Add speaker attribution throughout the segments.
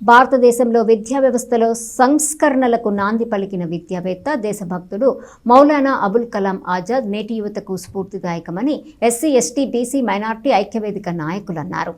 Speaker 1: భారతదేశంలో విద్యా వ్యవస్థలో సంస్కరణలకు నాంది పలికిన విద్యావేత్త దేశభక్తుడు మౌలానా అబుల్ కలాం ఆజాద్ నేటి యువతకు స్ఫూర్తిదాయకమని ఎస్సీ, ఎస్టీ, బీసీ, మైనార్టీ ఐక్యవేదిక నాయకులు అన్నారు.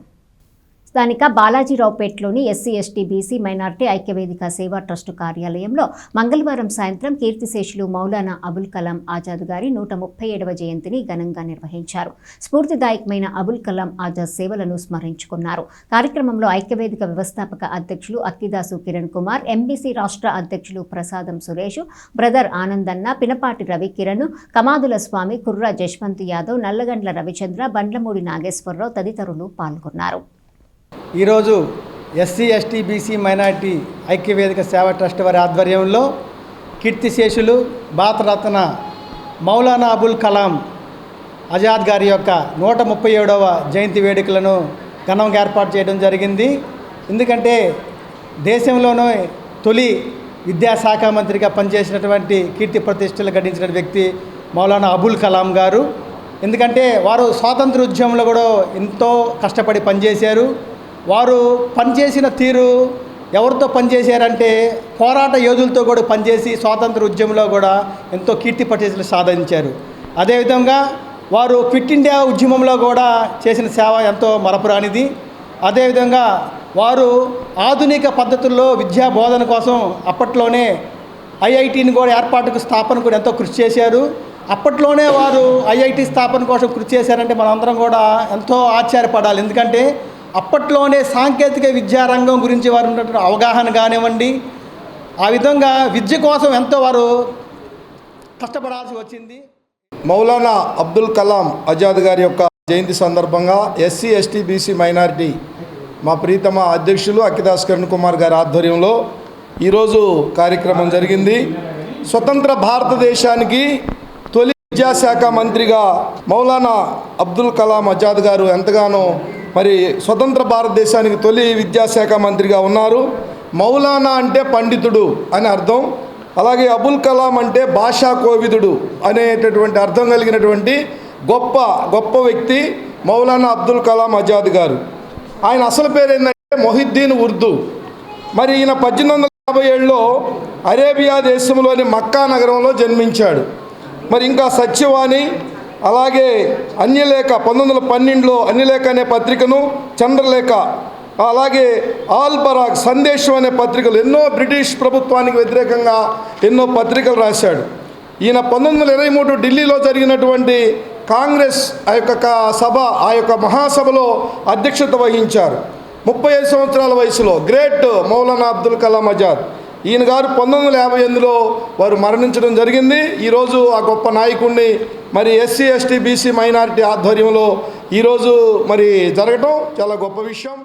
Speaker 1: స్థానిక బాలాజీరావుపేటలోని ఎస్సీ, ఎస్టీ, బీసీ, మైనార్టీ ఐక్యవేదిక సేవా ట్రస్టు కార్యాలయంలో మంగళవారం సాయంత్రం కీర్తిశేషులు మౌలానా అబుల్ కలాం ఆజాద్ గారి 137వ జయంతిని ఘనంగా నిర్వహించారు. స్ఫూర్తిదాయకమైన అబుల్ కలాం ఆజాద్ సేవలను స్మరించుకున్నారు. కార్యక్రమంలో ఐక్యవేదిక వ్యవస్థాపక అధ్యక్షులు అక్కిదాసు కిరణ్ కుమార్, ఎంబీసీ రాష్ట్ర అధ్యక్షులు ప్రసాదం సురేష్, బ్రదర్ ఆనందన్న, పినపాటి రవి కిరణ్, కమాదుల స్వామి, కుర్రా జశ్వంత్ యాదవ్, నల్లగండ్ల రవిచంద్ర, బండ్లమూడి నాగేశ్వరరావు తదితరులు పాల్గొన్నారు.
Speaker 2: ఈరోజు ఎస్సీ, ఎస్టీ, బీసీ, మైనార్టీ ఐక్యవేదిక సేవా ట్రస్ట్ వారి ఆధ్వర్యంలో కీర్తిశేషులు భారతరత్న మౌలానా అబుల్ కలాం ఆజాద్ గారి యొక్క 137వ జయంతి వేడుకలను ఘనంగా ఏర్పాటు చేయడం జరిగింది. ఎందుకంటే దేశంలోనే తొలి విద్యాశాఖ మంత్రిగా పనిచేసినటువంటి కీర్తి ప్రతిష్టలు గడించిన వ్యక్తి మౌలానా అబుల్ కలాం గారు. ఎందుకంటే వారు స్వాతంత్ర ఉద్యమంలో కూడా ఎంతో కష్టపడి పనిచేశారు. వారు పనిచేసిన తీరు ఎవరితో పనిచేశారంటే పోరాట యోధులతో కూడా పనిచేసి స్వాతంత్ర ఉద్యమంలో కూడా ఎంతో కీర్తి ప్రతిష్టలు సాధించారు. అదేవిధంగా వారు క్విట్ ఇండియా ఉద్యమంలో కూడా చేసిన సేవ ఎంతో మరపురానిది. అదేవిధంగా వారు ఆధునిక పద్ధతుల్లో విద్యా బోధన కోసం అప్పట్లోనే ఐఐటిని కూడా ఏర్పాటుకు స్థాపన కూడా ఎంతో కృషి చేశారు. అప్పట్లోనే వారు ఐఐటి స్థాపన కోసం కృషి చేశారంటే మనందరం కూడా ఎంతో ఆశ్చర్యపడాలి. ఎందుకంటే అప్పట్లోనే సాంకేతిక విద్యారంగం గురించి వారు ఉన్నటువంటి అవగాహన కానివ్వండి, ఆ విధంగా విద్య కోసం ఎంతో వారు కష్టపడాల్సి వచ్చింది.
Speaker 3: మౌలానా అబ్దుల్ కలాం ఆజాద్ గారి యొక్క జయంతి సందర్భంగా ఎస్సీ, ఎస్టీ, బీసీ, మైనారిటీ మా ప్రీతమ అధ్యక్షులు అక్కిదాస్ కిరణ్ కుమార్ గారి ఆధ్వర్యంలో ఈరోజు కార్యక్రమం జరిగింది. స్వతంత్ర భారతదేశానికి తొలి విద్యాశాఖ మంత్రిగా మౌలానా అబ్దుల్ కలాం ఆజాద్ గారు ఎంతగానో మరి స్వతంత్ర భారతదేశానికి తొలి విద్యాశాఖ మంత్రిగా ఉన్నారు. మౌలానా అంటే పండితుడు అని అర్థం. అలాగే అబుల్ కలాం అంటే భాషా కోవిదుడు అనేటటువంటి అర్థం కలిగినటువంటి గొప్ప వ్యక్తి మౌలానా అబ్దుల్ కలాం ఆజాద్ గారు. ఆయన అసలు పేరు ఏంటంటే మొహిద్దీన్ ఉర్దూ. మరి ఈయన 1857లో అరేబియా దేశంలోని మక్కా నగరంలో జన్మించాడు. మరి ఇంకా సత్యవాణి, అలాగే అన్యలేఖ 1912లో అన్యలేఖ అనే పత్రికను, చంద్రలేఖ, అలాగే ఆల్ బరాగ్ సందేశం అనే పత్రికలు ఎన్నో బ్రిటిష్ ప్రభుత్వానికి వ్యతిరేకంగా ఎన్నో పత్రికలు రాశాడు. ఈయన 1923 ఢిల్లీలో జరిగినటువంటి కాంగ్రెస్ ఆ యొక్క మహాసభలో అధ్యక్షత వహించారు. 35 సంవత్సరాల వయసులో గ్రేట్ మౌలానా అబ్దుల్ కలాం ఆజాద్. ఈయన గారు 1958లో వారు మరణించడం జరిగింది. ఈరోజు ఆ గొప్ప నాయకుడిని మరి ఎస్సీ, ఎస్టీ, బీసీ, మైనారిటీ ఆధ్వర్యంలో ఈరోజు మరి జరగటం చాలా గొప్ప విషయం.